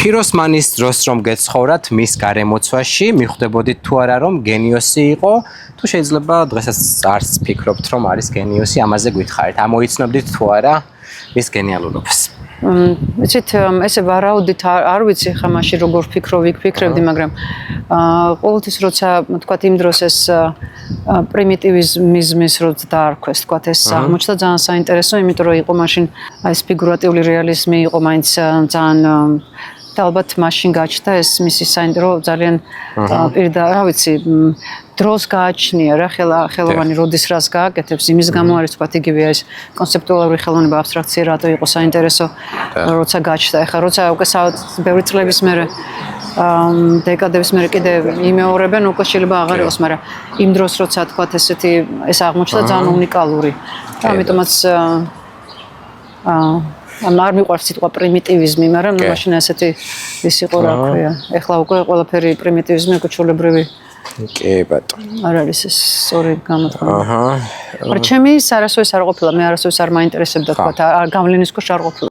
ფიროსმანის დროს რომ გეცხოვრათ მის გარემოცვაში, მიხვდებოდით თუ არა რომ გენიოსი იყო, თუ შეიძლება დღესაც არც ფიქრობთ რომ არის გენიოსი, ამაზე გითხარით. ამოიცნობდით თუ არა მის გენიალურობას. იცით, ესე ვარაუდით არ ვიცი ხა მაშინ როგორ ვფიქრებდი, მაგრამ ყოველთვის როცა თქვათ იმ დროს ეს პრიმიტივიზმის როცა დაარქვეს, თქვათ ეს აღმოჩნდა ძალიან საინტერესო, იმიტომ რომ იყო მაშინ ეს ფიგურატიული რეალიზმი იყო მაინც ძალიან და ალბათ მაშინ გაჩნდა ეს მისი საინტერესო ძალიან რა ვიცი დროს გააჩნია რა ხელოვანი როდის რას გააკეთებს იმის გამო არის თქვათ იგივე ეს კონცეპტუალური ხელოვნება აბსტრაქცია რატო იყო საინტერესო როცა გაჩნდა ეხლა როცა უკვე ბევრი წლების მერე დეკადების მერე კიდე იმეორებენ უკვე შეიძლება აღარ იყოს მაგრამ იმ დროს როცა თქვათ ესეთი ეს აღმოჩნდა ძალიან უნიკალური ამიტომაც არ მიყვარს სიტყვა პრიმიტივიზმი, მაგრამ მაშინ ასეთი ის იყო რა ქვია. ეხლა უკვე ყველაფერი პრიმიტივიზმი უკვე ჩვეულებრივი. კი ბატონო. არ არის ეს სწორი გამოთქმა. მაგრამ ჩემი არასოდეს არ ყოფილა, მე არასოდეს არ მაინტერესებდა თქვა, გავლენის ქვეშ არ ყოფილა.